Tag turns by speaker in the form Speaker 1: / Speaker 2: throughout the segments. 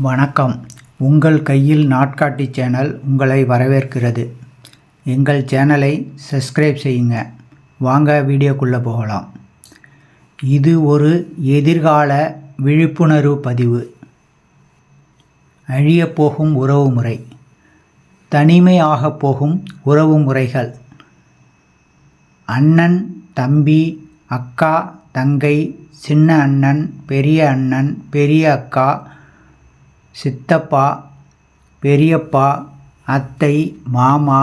Speaker 1: வணக்கம். உங்கள் கையில் நாட்காட்டி சேனல் உங்களை வரவேற்கிறது. எங்கள் சேனலை சப்ஸ்கிரைப் செய்யுங்க. வாங்க வீடியோக்குள்ளே போகலாம். இது ஒரு எதிர்கால விழிப்புணர்வு பதிவு. அழியப்போகும் உறவுமுறை, தனிமையாகப் போகும் உறவு முறைகள், அண்ணன் தம்பி, அக்கா தங்கை, சின்ன அண்ணன் பெரிய அண்ணன் பெரிய அக்கா, சித்தப்பா பெரியப்பா, அத்தை மாமா,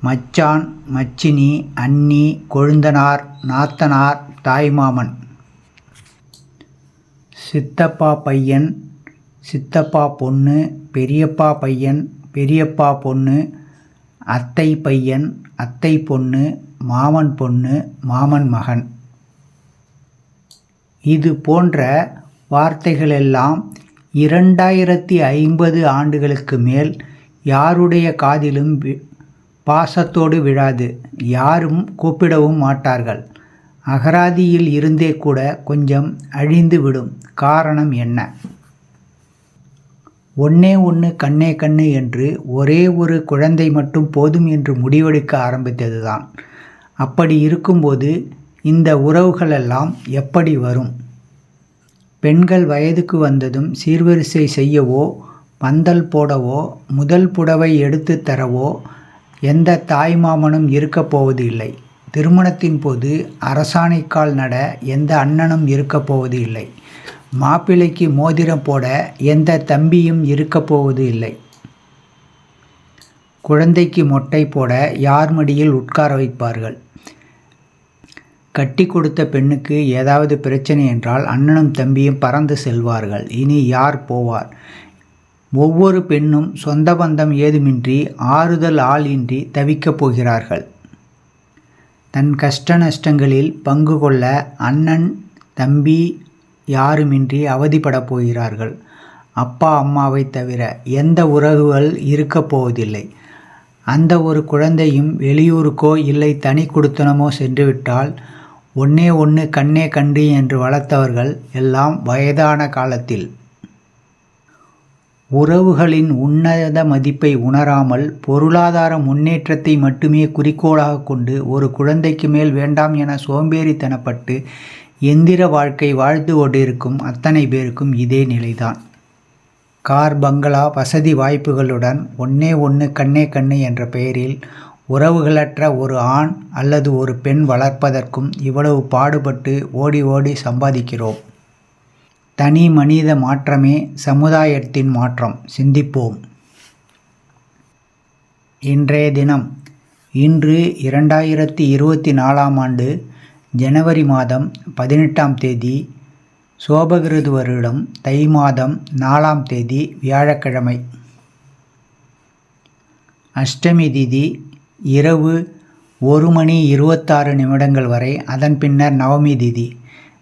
Speaker 1: மச்சான் மச்சினி, அண்ணி கொழுந்தனார், நாத்தனார், தாய்மாமன், சித்தப்பா பையன் சித்தப்பா பொண்ணு, பெரியப்பா பையன் பெரியப்பா பொண்ணு, அத்தை பையன் அத்தை பொண்ணு, மாமன் பொண்ணு, மாமன் மகன். இது போன்ற வார்த்தைகளெல்லாம் 2050 ஆண்டுகளுக்கு மேல் யாருடைய காதிலும் பாசத்தோடு விழாது. யாரும் கூப்பிடவும் மாட்டார்கள். அகராதியில் இருந்தே கூட கொஞ்சம் அழிந்து விடும். காரணம் என்ன? ஒன்னே ஒன்று கண்ணே கண்ணு என்று ஒரே ஒரு குழந்தை மட்டும் போதும் என்று முடிவெடுக்க ஆரம்பித்ததுதான். அப்படி இருக்கும்போது இந்த உறவுகளெல்லாம் எப்படி வரும்? பெண்கள் வயதுக்கு வந்ததும் சீர்வரிசை செய்யவோ, பந்தல் போடவோ, முதல் புடவை எடுத்து தரவோ எந்த தாய்மாமனும் இருக்கப் போவது இல்லை. திருமணத்தின் போது அரசாணைக்கால் நட எந்த அண்ணனும் இருக்கப் போவது இல்லை. மாப்பிள்ளைக்கு மோதிரம் போட எந்த தம்பியும் இருக்கப் போவது இல்லை. குழந்தைக்கு மொட்டை போட யார் மடியில் உட்கார வைப்பார்கள்? கட்டி கொடுத்த பெண்ணுக்கு ஏதாவது பிரச்சனை என்றால் அண்ணனும் தம்பியும் பறந்து செல்வார்கள். இனி யார் போவார்? ஒவ்வொரு பெண்ணும் சொந்த பந்தம் ஏதுமின்றி, ஆறுதல் ஆள் இன்றி தவிக்கப் போகிறார்கள். தன் கஷ்ட நஷ்டங்களில் பங்கு கொள்ள அண்ணன் தம்பி யாருமின்றி அவதிப்படப் போகிறார்கள். அப்பா அம்மாவை தவிர எந்த உறவுகள் இருக்கப் போவதில்லை. அந்த ஒரு குழந்தையும் வெளியூருக்கோ இல்லை தனி குடித்தனமோ சென்றுவிட்டால் ஒன்னே ஒன்று கண்ணே கண்டு என்று வளர்த்தவர்கள் எல்லாம் வயதான காலத்தில் உறவுகளின் உன்னத மதிப்பை உணராமல் பொருளாதார முன்னேற்றத்தை மட்டுமே குறிக்கோளாக கொண்டு ஒரு குழந்தைக்கு மேல் வேண்டாம் என சோம்பேறித்தனப்பட்டு எந்திர வாழ்க்கை வாழ்ந்து கொண்டிருக்கும் அத்தனை பேருக்கும் இதே நிலைதான். கார், பங்களா, வசதி வாய்ப்புகளுடன் ஒன்னே ஒன்று கண்ணே கண்ணு என்ற பெயரில் உறவுகளற்ற ஒரு ஆண் அல்லது ஒரு பெண் வளர்ப்பதற்கும் இவ்வளவு பாடுபட்டு ஓடி ஓடி சம்பாதிக்கிறோம். தனி மனித மாற்றமே சமுதாயத்தின் மாற்றம். சிந்திப்போம். இன்றைய தினம் இன்று 2024ஆம் ஆண்டு ஜனவரி மாதம் 18ஆம் தேதி, சோபகிருது வருடம் தை மாதம் 4ஆம் தேதி, வியாழக்கிழமை. அஷ்டமி திதி இரவு 1:26 வரை. அதன் பின்னர் நவமி திதி.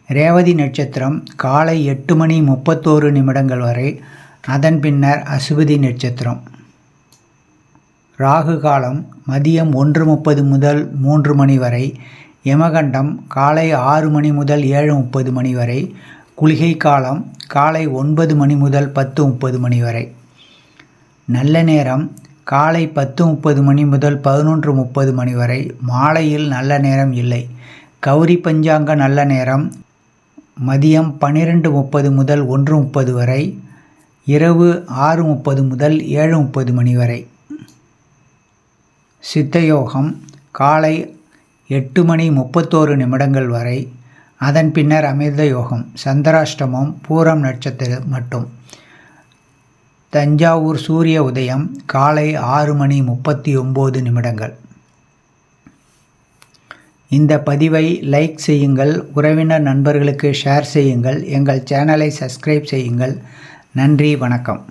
Speaker 1: ரேவதி நட்சத்திரம் காலை 8:31 வரை. அதன் பின்னர் அசுபதி நட்சத்திரம். ராகு காலம் மதியம் 1:30 முதல் 3 மணி வரை. யமகண்டம் காலை 6 மணி முதல் 7:30 மணி வரை. குளிகை காலம் காலை 9 மணி முதல் 10:30 மணி வரை. நல்ல நேரம் காலை 10:30 மணி முதல் 11:30 மணி வரை. மாலையில் நல்ல நேரம் இல்லை. கௌரி பஞ்சாங்க நல்ல நேரம் மதியம் 12:30 முதல் 1:30 வரை. இரவு 6:30 முதல் 7:30 மணி வரை. சித்தயோகம் காலை 8:31 வரை. அதன் பின்னர் அமிர்த யோகம். சந்திராஷ்டமம் பூரம் நட்சத்திரம் மட்டும். தஞ்சாவூர் சூரிய உதயம் காலை 6:39. இந்த பதிவை லைக் செய்யுங்கள். உறவினர் நண்பர்களுக்கு ஷேர் செய்யுங்கள். எங்கள் சேனலை சப்ஸ்கிரைப் செய்யுங்கள். நன்றி, வணக்கம்.